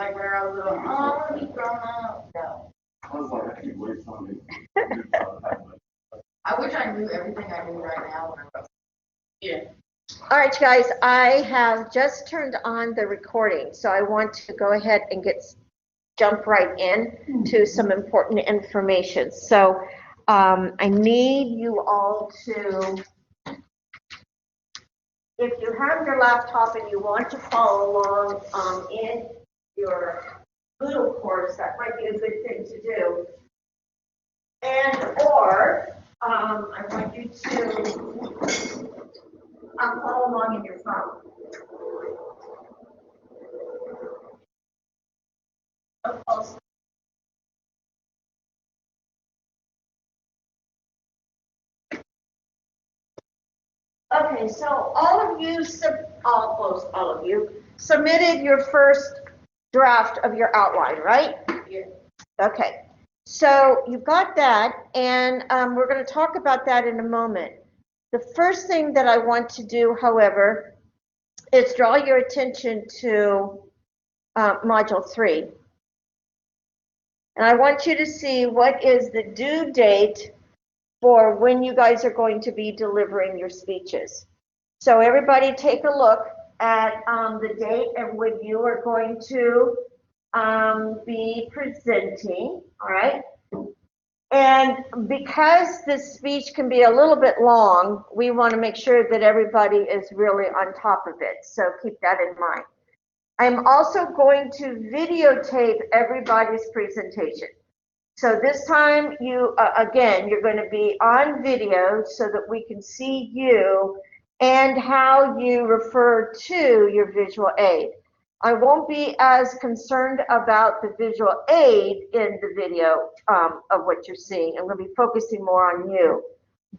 like where I was going, oh, he's grown up. No. I was like, I can't wait for me. I wish I knew everything I knew right now. Yeah. All right, you guys, I have just turned on the recording, so I want to go ahead and jump right in to some important information. So I need you all to, if you have your laptop and you want to follow along in your Moodle course, that might be a good thing to do. And or I want you to follow along in your phone. Okay, so almost all of you submitted your first draft of your outline, right? Yeah. Okay, so you've got that, and we're going to talk about that in a moment. The first thing that I want to do, however, is draw your attention to Module 3. And I want you to see what is the due date for when you guys are going to be delivering your speeches. So everybody take a look at the date and when you are going to be presenting, all right? And because this speech can be a little bit long, we want to make sure that everybody is really on top of it. So keep that in mind. I'm also going to videotape everybody's presentation. So this time, again, you're going to be on video so that we can see you and how you refer to your visual aid. I won't be as concerned about the visual aid in the video of what you're seeing. I'm going to be focusing more on you,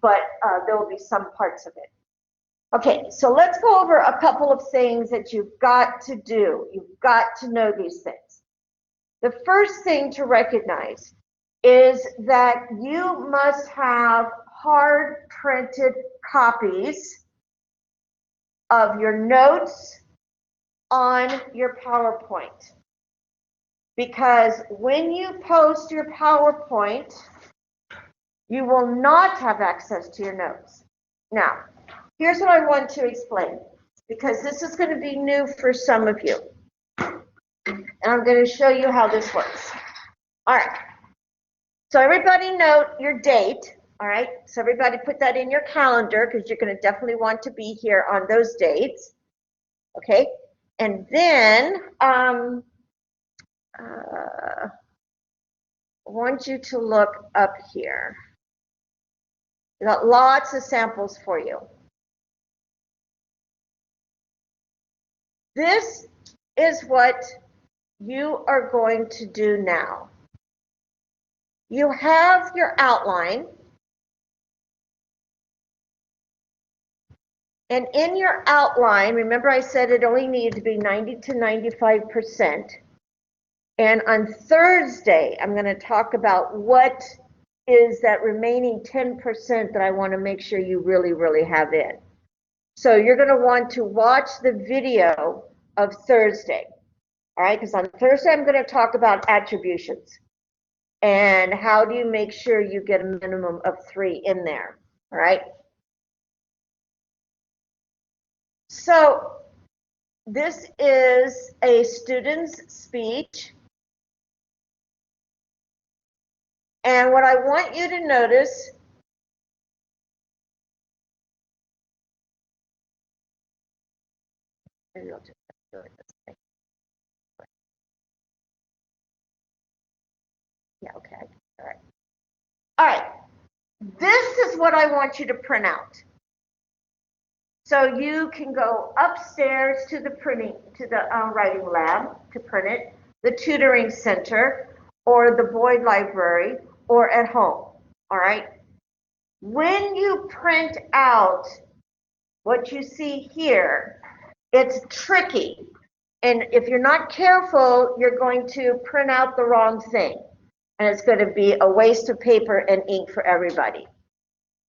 but there will be some parts of it. Okay, so let's go over a couple of things that you've got to do. You've got to know these things. The first thing to recognize is that you must have hard printed copies of your notes on your PowerPoint. Because when you post your PowerPoint, you will not have access to your notes. Now, here's what I want to explain, because this is going to be new for some of you. And I'm going to show you how this works. All right. So everybody note your date. All right. So everybody put that in your calendar because you're going to definitely want to be here on those dates. Okay. And then I want you to look up here. We got lots of samples for you. This is what you are going to do now. You have your outline, and in your outline, remember I said it only needed to be 90 to 95%. And on Thursday, I'm going to talk about what is that remaining 10% that I want to make sure you really, really have in. So you're going to want to watch the video of Thursday, all right? Because on Thursday, I'm going to talk about attributions. And how do you make sure you get a minimum of 3 in there, all right? So this is a student's speech. And what I want you to notice yeah, okay, all right. All right, this is what I want you to print out. So you can go upstairs to the writing lab to print it, the tutoring center, or the Boyd Library, or at home, all right? When you print out what you see here, it's tricky. And if you're not careful, you're going to print out the wrong thing. And it's going to be a waste of paper and ink for everybody.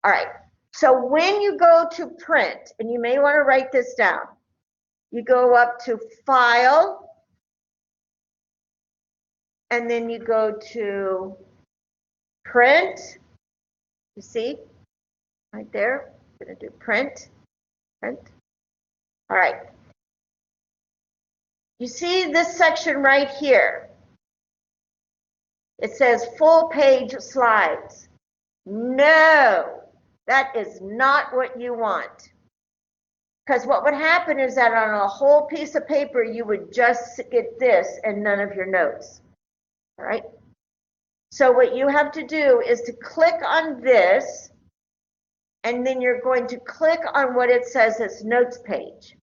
All right. So when you go to print, and you may want to write this down, you go up to File, and then you go to print. You see, right there, I'm going to do print, print. All right. You see this section right here? It says full page slides. No, that is not what you want. Because what would happen is that on a whole piece of paper, you would just get this and none of your notes. All right? So what you have to do is to click on this, and then you're going to click on what it says as notes page.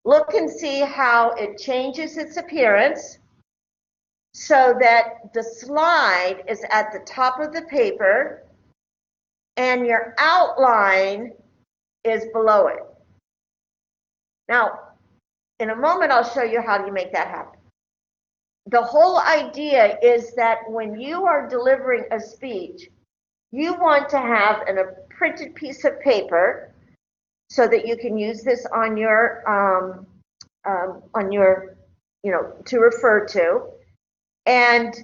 Look and see how it changes its appearance so that the slide is at the top of the paper and your outline is below it. Now, in a moment, I'll show you how you make that happen. The whole idea is that when you are delivering a speech, you want to have a printed piece of paper so that you can use this on your, to refer to. And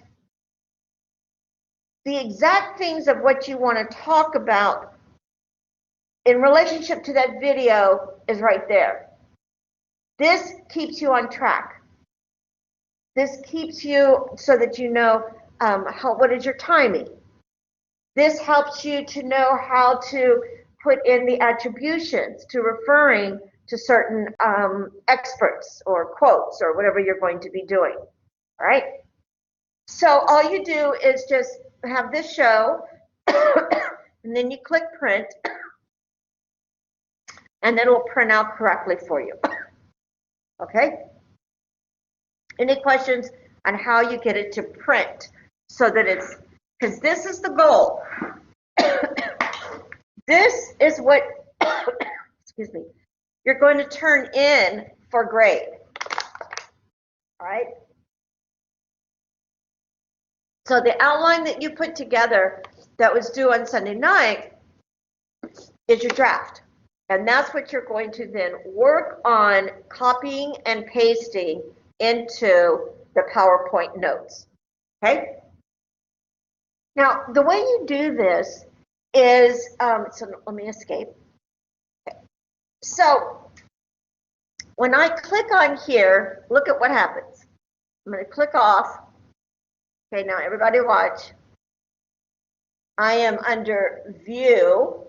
the exact things of what you want to talk about in relationship to that video is right there. This keeps you on track. This keeps you so that you know what is your timing. This helps you to know how to put in the attributions to referring to certain experts or quotes or whatever you're going to be doing. All right? So all you do is just have this show, and then you click print, and it'll print out correctly for you. Okay? Any questions on how you get it to print so that it's, because this is the goal. This is what, excuse me, you're going to turn in for grade. All right? So the outline that you put together that was due on Sunday night is your draft. And that's what you're going to then work on copying and pasting into the PowerPoint notes. Okay? Now, the way you do this is, so let me escape. Okay. So when I click on here, look at what happens. I'm going to click off. Okay, now everybody watch. I am under view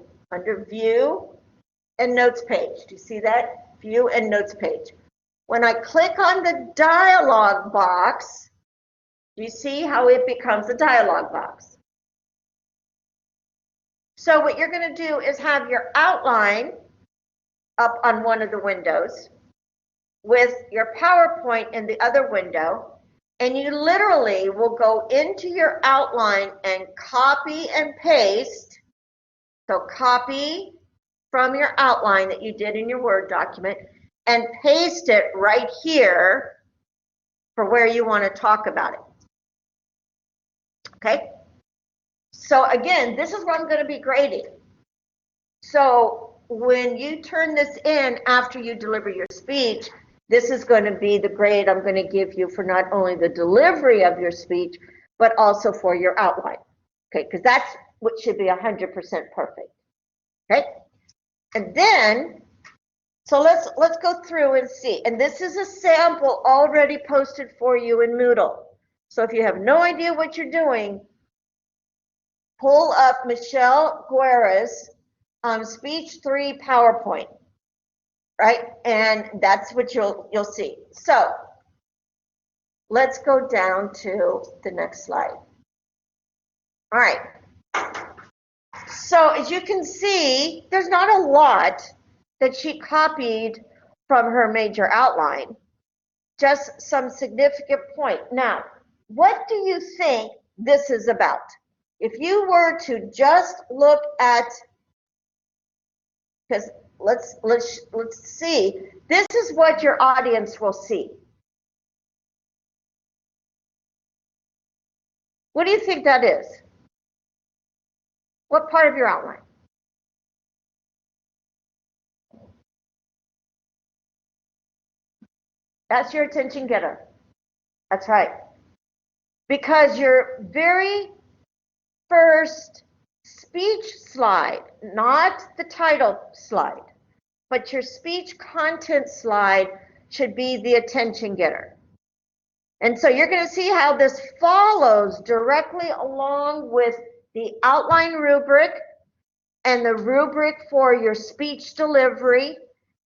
and notes page. Do you see that? View and notes page. When I click on the dialog box, do you see how it becomes a dialog box? So what you're going to do is have your outline up on one of the windows with your PowerPoint in the other window, and you literally will go into your outline and copy and paste. So copy from your outline that you did in your Word document and paste it right here for where you want to talk about it. Okay? So again, this is what I'm going to be grading. So when you turn this in after you deliver your speech, this is going to be the grade I'm going to give you for not only the delivery of your speech, but also for your outline. Okay, because that's what should be 100% perfect. Okay, and then, so let's go through and see. And this is a sample already posted for you in Moodle. So if you have no idea what you're doing, pull up Michelle Guerra's Speech 3 PowerPoint. Right, and that's what you'll see. So let's go down to the next slide. All right. So as you can see, there's not a lot that she copied from her major outline, just some significant point. Now, what do you think this is about? If you were to just look at, because let's see. This is what your audience will see. What do you think that is? What part of your outline? That's your attention getter. That's right. because your very first speech slide, not the title slide, but your speech content slide should be the attention getter. And so you're going to see how this follows directly along with the outline rubric and the rubric for your speech delivery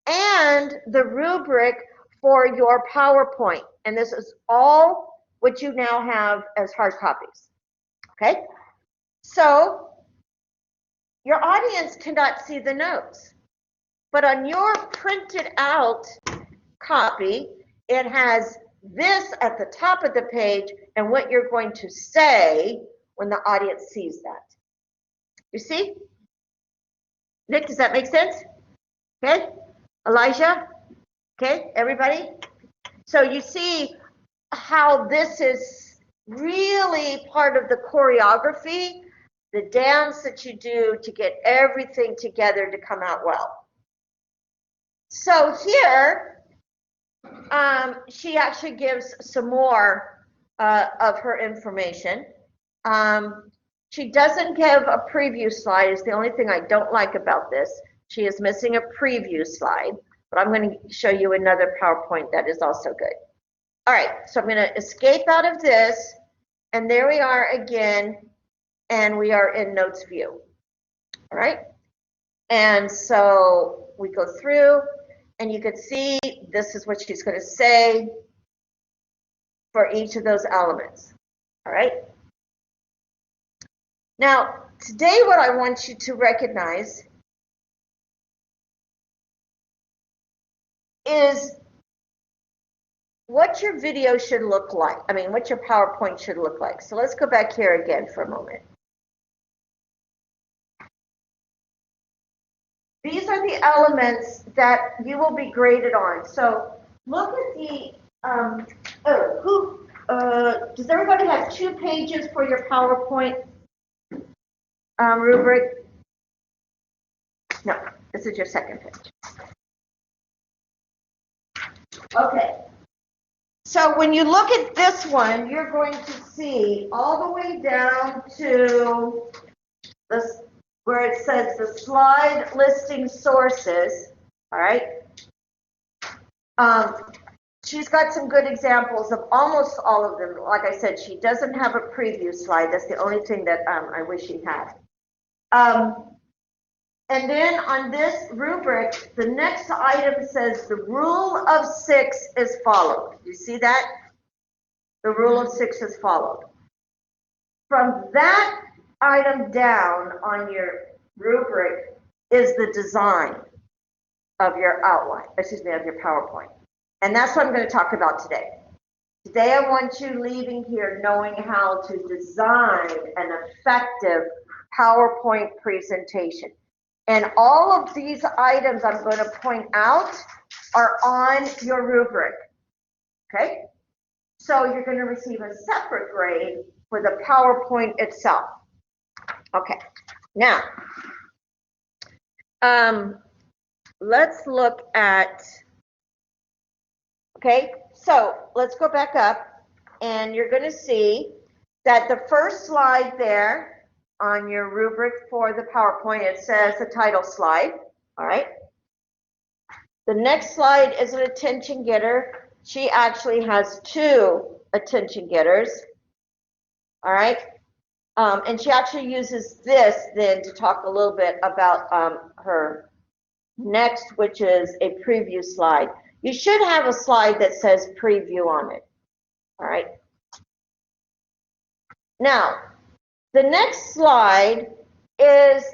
and the rubric for your PowerPoint. And this is all what you now have as hard copies. Okay? So your audience cannot see the notes, but on your printed out copy, it has this at the top of the page and what you're going to say when the audience sees that. You see? Nick, does that make sense? Okay? Elijah? Okay, everybody? So you see how this is really part of the choreography, the dance that you do to get everything together to come out well. So here, she actually gives some more of her information. She doesn't give a preview slide. It's the only thing I don't like about this. She is missing a preview slide, but I'm going to show you another PowerPoint that is also good. All right, so I'm going to escape out of this, and there we are again, and we are in Notes View. All right, and so we go through, and you can see this is what she's going to say for each of those elements. All right. Now, today what I want you to recognize is what your video should look like. I mean, what your PowerPoint should look like. So let's go back here again for a moment. These are the elements that you will be graded on. So look at the, does everybody have 2 pages for your PowerPoint rubric? No, this is your second page. Okay. So when you look at this one, you're going to see all the way down to this, where it says the slide listing sources, all right? She's got some good examples of almost all of them. Like I said, she doesn't have a preview slide. That's the only thing that I wish she had. And then on this rubric, the next item says the rule of 6 is followed. You see that? The rule of 6 is followed. From that item down on your rubric is the design of your outline, excuse me, of your PowerPoint. And that's what I'm going to talk about today. Today I want you leaving here knowing how to design an effective PowerPoint presentation. And all of these items I'm going to point out are on your rubric, okay? So you're going to receive a separate grade for the PowerPoint itself. Okay, now, let's look at, okay, so let's go back up, and you're going to see that the first slide there on your rubric for the PowerPoint, it says the title slide, all right? The next slide is an attention getter. She actually has 2 attention getters, all right? And she actually uses this then to talk a little bit about her next, which is a preview slide. You should have a slide that says preview on it, all right? Now, the next slide is,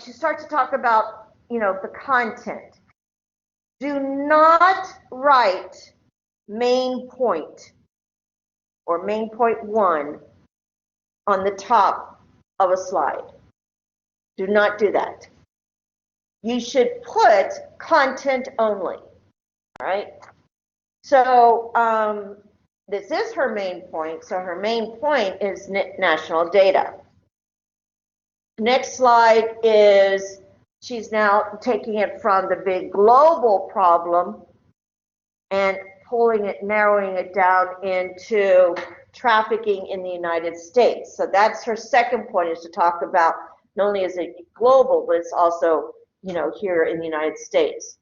she starts to talk about, you know, the content. Do not write main point or main point 1 on the top of a slide. Do not do that. You should put content only, all right? So this is her main point. So her main point is national data. Next slide is, she's now taking it from the big global problem and pulling it, narrowing it down into trafficking in the United States. So that's her second point, is to talk about not only is it global, but it's also, you know, here in the United States.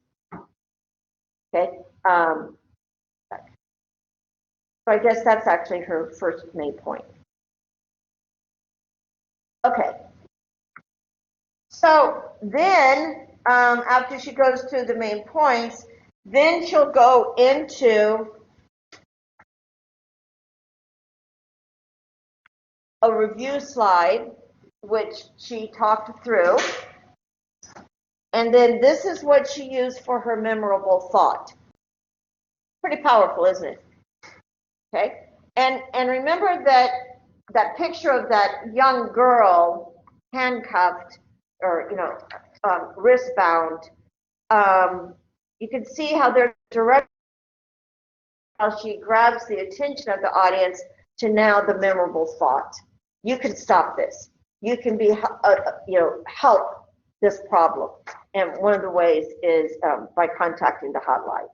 Okay. So I guess that's actually her first main point. Okay. So then, after she goes through the main points, then she'll go into a review slide, which she talked through. And then this is what she used for her memorable thought. Pretty powerful, isn't it? Okay. And remember that picture of that young girl handcuffed, or, you know, wristbound. You can see how they're direct, how she grabs the attention of the audience to now the memorable thought. You can stop this. You can be, you know, help this problem. And one of the ways is by contacting the hotline.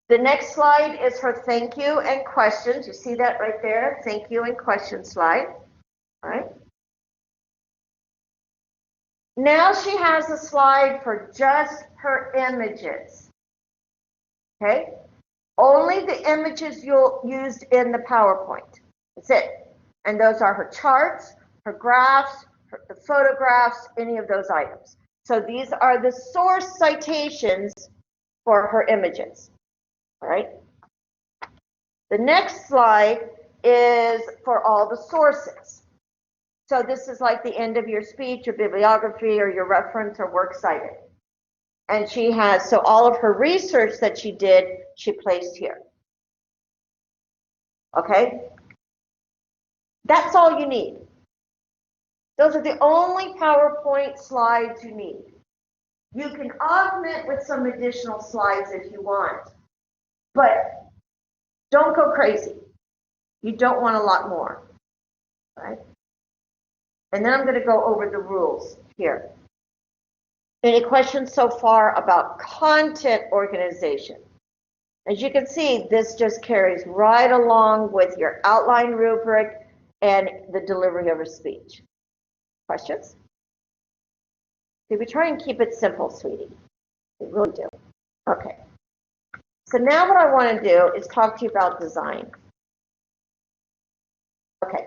The next slide is her thank you and questions. You see that right there? Thank you and question slide. All right. Now she has a slide for just her images. Okay? Only the images you'll use in the PowerPoint. That's it. And those are her charts, her graphs, the photographs, any of those items. So these are the source citations for her images. All right. The next slide is for all the sources. So this is like the end of your speech, your bibliography, or your reference or works cited. And she has, so all of her research that she did, she placed here. Okay? That's all you need. Those are the only PowerPoint slides you need. You can augment with some additional slides if you want, but don't go crazy. You don't want a lot more, right? And then I'm going to go over the rules here. Any questions so far about content organization? As you can see, this just carries right along with your outline rubric and the delivery of a speech. Questions? See, we try and keep it simple, sweetie. We really do. Okay. So now what I want to do is talk to you about design. Okay.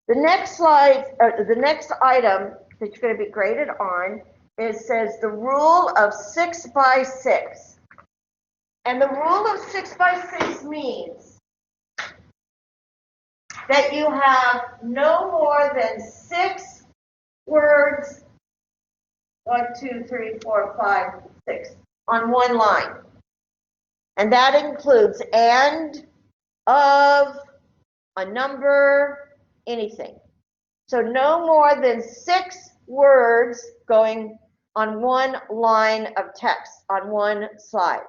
The next slide, or the next item that you're going to be graded on, it says the rule of 6 by 6. And the rule of 6 by 6 means that you have no more than 6 words, 1, 2, 3, 4, 5, 6, on one line. And that includes and, of, a number, anything. So no more than 6 words going on one line of text, on one slide.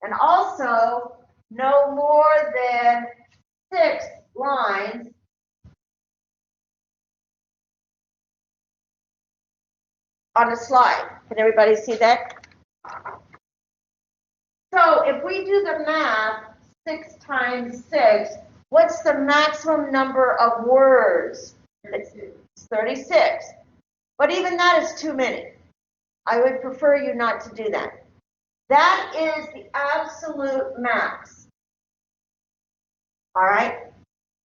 And also, no more than 6 lines on a slide. Can everybody see that? So if we do the math, 6 times 6, what's the maximum number of words? It's 36. But even that is too many. I would prefer you not to do that. That is the absolute max. All right?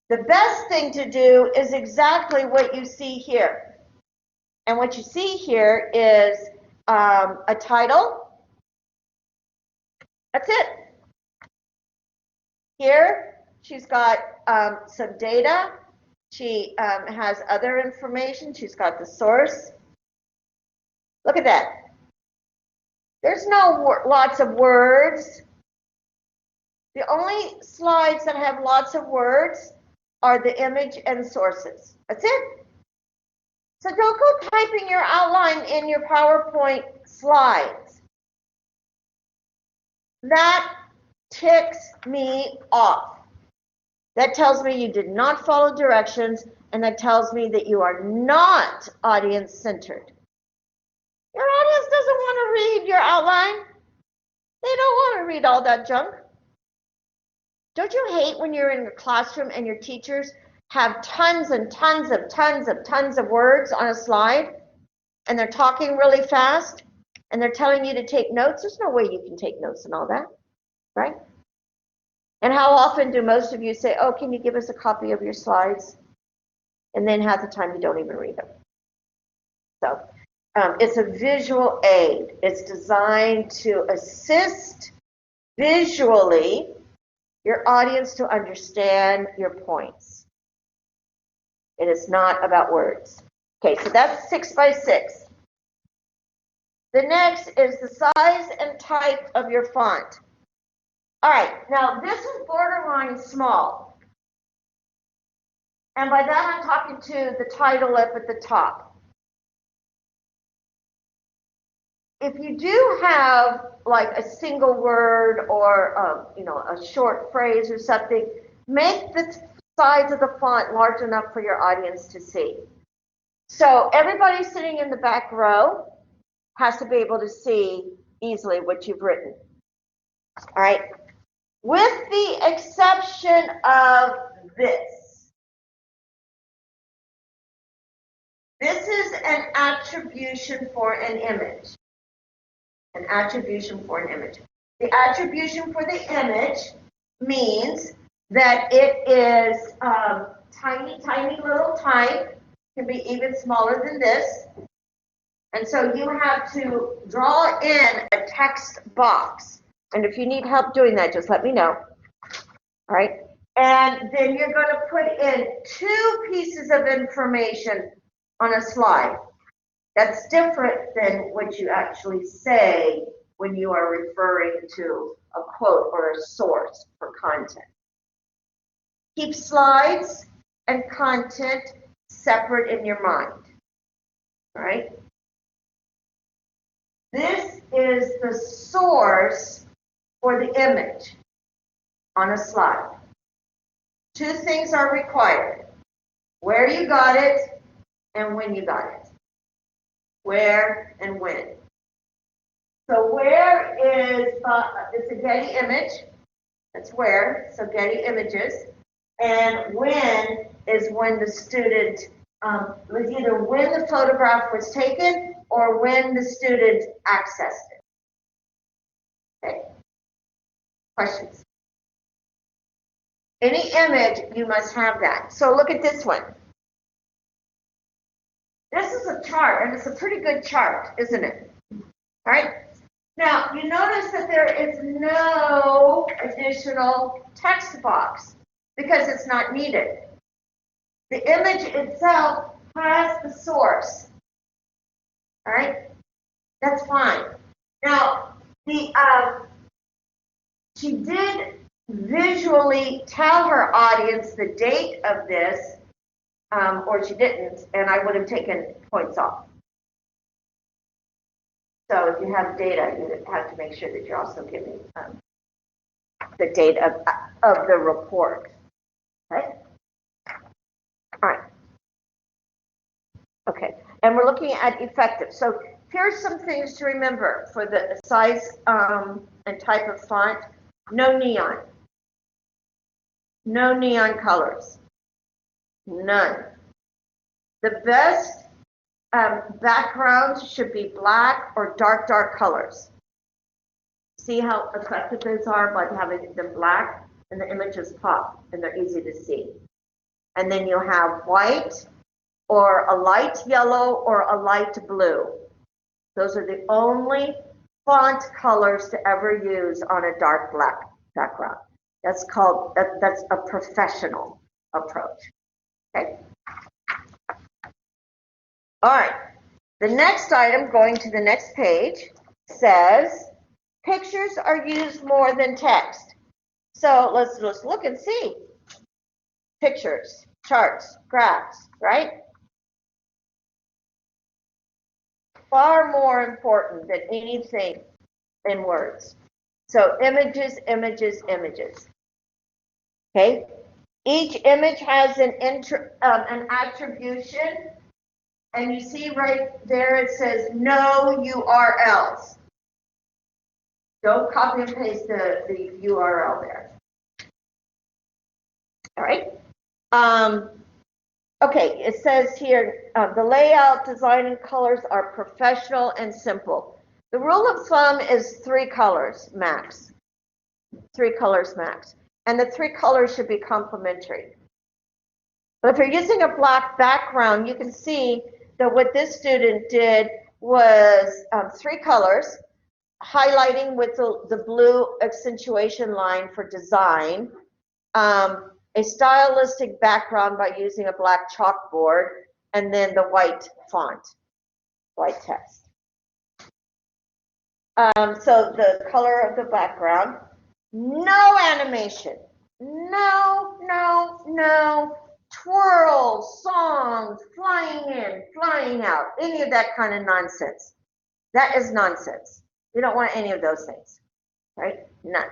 The best thing to do is exactly what you see here. And what you see here is a title. That's it. Here, she's got some data. She has other information. She's got the source. Look at that. There's no lots of words. The only slides that have lots of words are the image and sources. That's it. So don't go typing your outline in your PowerPoint slides. That ticks me off. That tells me you did not follow directions, and that tells me that you are not audience-centered. Your audience doesn't want to read your outline. They don't want to read all that junk. Don't you hate when you're in your classroom and your teachers have tons and tons of words on a slide and they're talking really fast and they're telling you to take notes? There's no way you can take notes and all that, right? And how often do most of you say, oh, can you give us a copy of your slides? And then half the time you don't even read them. So it's a visual aid. It's designed to assist visually your audience to understand your points. It is not about words. Okay, so that's 6 by 6. The next is the size and type of your font. All right, now this is borderline small. And by that I'm talking to the title up at the top. If you do have like a single word or a short phrase or something, make the size of the font large enough for your audience to see. So everybody sitting in the back row has to be able to see easily what you've written. All right. With the exception of this. This is an attribution for an image. An attribution for an image. The attribution for the image means that it is tiny little type, can be even smaller than this. And so you have to draw in a text box. And if you need help doing that, just let me know. All right. And then you're going to put in 2 pieces of information on a slide. That's different than what you actually say when you are referring to a quote or a source for content. Keep slides and content separate in your mind. All right? This is the source for the image on a slide. 2 things are required. Where you got it and when you got it. Where and when. So where is, it's a Getty image. That's where, so Getty Images. And when is when the student, was either when the photograph was taken or when the student accessed it. Okay. Questions? Any image, you must have that. So look at this one. This is a chart, and it's a pretty good chart, isn't it? All right. Now, you notice that there is no additional text box because it's not needed. The image itself has the source. All right. That's fine. Now, she did visually tell her audience the date of this, or she didn't, and I would have taken points off. So if you have data, you have to make sure that you're also giving the date of the report. Okay? All right. Okay, and we're looking at effective. So here's some things to remember for the size and type of font. No neon. No neon colors. None. The best backgrounds should be black or dark colors. See how effective those are by having them black, and the images pop and they're easy to see. And then you have white or a light yellow or a light blue. Those are the only font colors to ever use on a dark black background. That's a professional approach. Okay. All right. The next item, going to the next page, says pictures are used more than text. So let's look and see. Pictures, charts, graphs, right? Far more important than anything in words. So images. Okay. Each image has an attribution, and you see right there it says no URLs. Don't copy and paste the URL there. All right. Okay, it says here, the layout, design, and colors are professional and simple. The rule of thumb is 3 colors max. 3 colors max. And the 3 colors should be complementary. But if you're using a black background, you can see that what this student did was 3 colors, highlighting with the blue accentuation line for design, a stylistic background by using a black chalkboard, and then the white font, white text. So the color of the background, no animation, no twirls, songs, flying in, flying out, any of that kind of nonsense. That is nonsense. You don't want any of those things, right? None.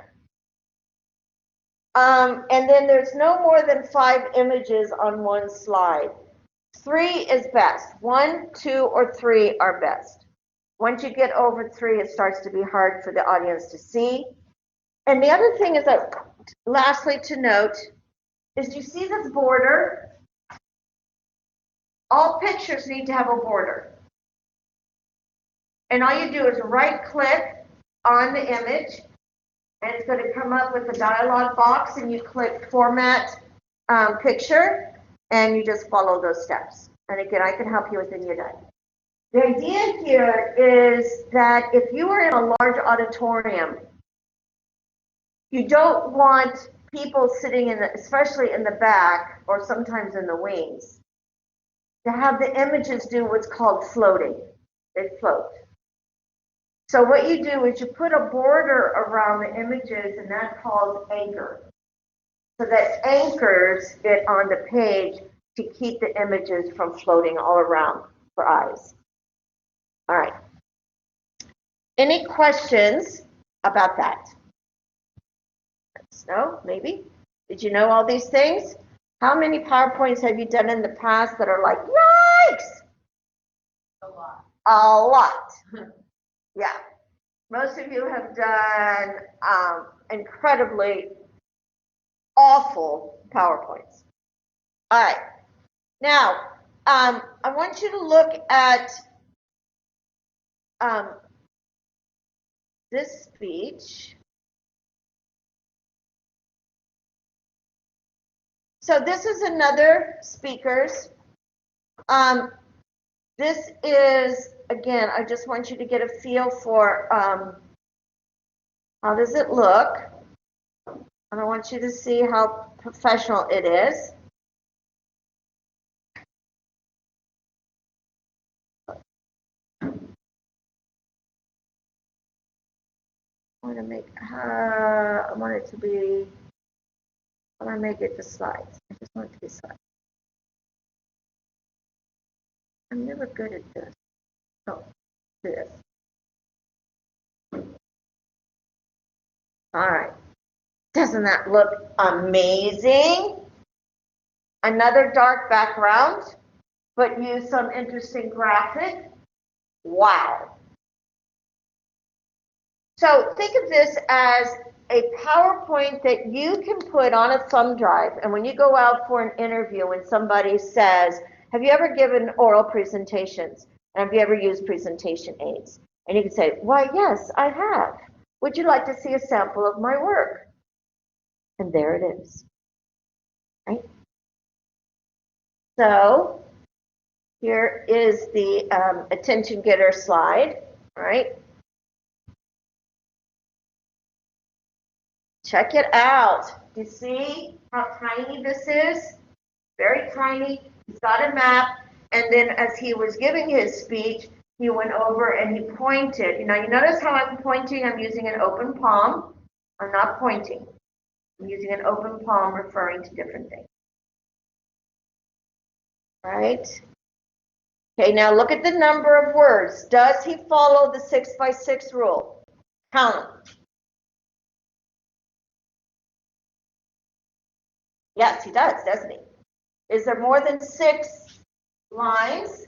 And then there's no more than 5 images on one slide. 3 is best. 1, 2, or 3 are best. Once you get over 3, it starts to be hard for the audience to see. And the other thing is that, lastly to note, is you see this border? All pictures need to have a border. And all you do is right-click on the image, and it's going to come up with a dialog box, and you click Format Picture, and you just follow those steps. And again, I can help you with any of that. The idea here is that if you are in a large auditorium, you don't want people sitting in the, especially in the back or sometimes in the wings, to have the images do what's called floating. They float. So what you do is you put a border around the images, and that's called anchor. So that anchors it on the page to keep the images from floating all around for eyes. All right. Any questions about that? No, maybe? Did you know all these things? How many PowerPoints have you done in the past that are like, yikes? A lot. A lot. Yeah. Most of you have done incredibly awful PowerPoints. All right. Now, I want you to look at this speech. So this is another speaker's. This is, again, I just want you to get a feel for how does it look. And I want you to see how professional it is. I want to make, I want it to be, I want to make it the slides. I just want it to be slides. I'm never good at this. Oh, this. All right. Doesn't that look amazing? Another dark background, but use some interesting graphic. Wow. So think of this as a PowerPoint that you can put on a thumb drive, and when you go out for an interview and somebody says, have you ever given oral presentations? And have you ever used presentation aids? And you can say, why, yes, I have. Would you like to see a sample of my work? And there it is. Right? So here is the attention getter slide, right? Check it out. You see how tiny this is? Very tiny. He's got a map. And then as he was giving his speech, he went over and he pointed. Now you notice how I'm pointing? I'm using an open palm. I'm not pointing. I'm using an open palm referring to different things. Right? Okay, now look at the number of words. Does he follow the 6x6 rule? Count them. Yes, he does, doesn't he? Is there more than 6 lines?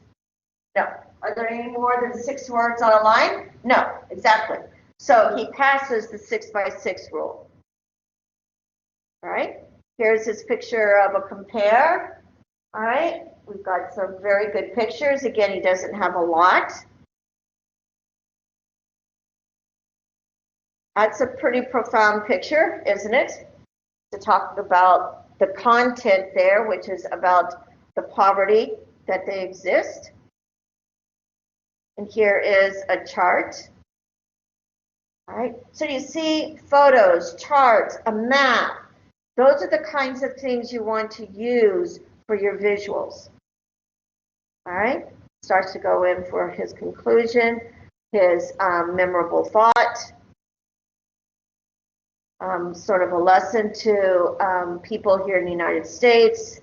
No. Are there any more than 6 words on a line? No, exactly. So he passes the 6x6 rule. All right, here's his picture of a compare. All right, we've got some very good pictures. Again, he doesn't have a lot. That's a pretty profound picture, isn't it? To talk about the content there, which is about the poverty that they exist. And here is a chart. All right, so you see photos, charts, a map. Those are the kinds of things you want to use for your visuals. All right, starts to go in for his conclusion, his memorable thought, sort of a lesson to people here in the United States.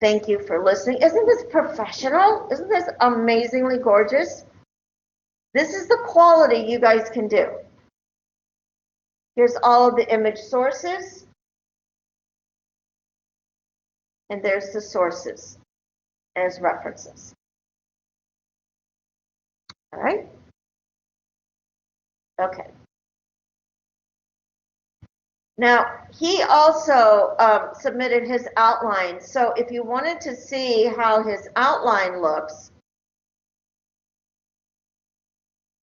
Thank you for listening. Isn't this professional? Isn't this amazingly gorgeous? This is the quality you guys can do. Here's all of the image sources. And there's the sources as references. All right? Okay. Now, he also submitted his outline. So if you wanted to see how his outline looks,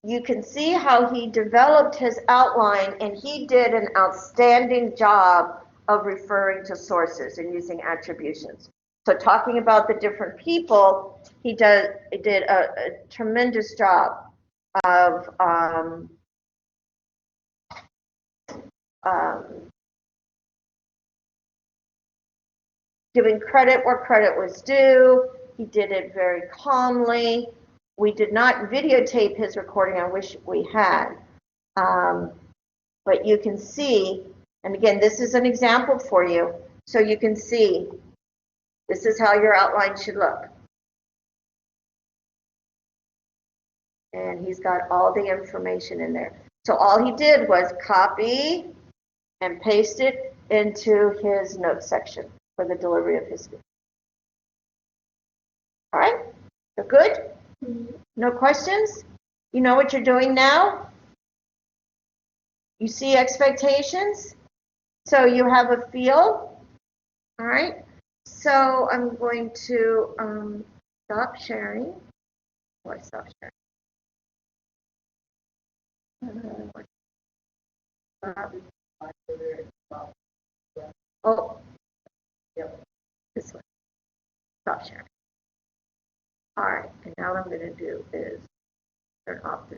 you can see how he developed his outline, and he did an outstanding job of referring to sources and using attributions. So talking about the different people, he did a tremendous job of giving credit where credit was due. He did it very calmly. We did not videotape his recording. I wish we had. But you can see, and again, this is an example for you, so you can see this is how your outline should look. And he's got all the information in there. So all he did was copy and paste it into his notes section for the delivery of his speech. All right, so good? No questions? You know what you're doing now? You see expectations? So you have a feel? All right, so I'm going to stop sharing. Oh, I stop sharing. Oh, yep, this one. Stop sharing. All right, and now what I'm going to do is turn off the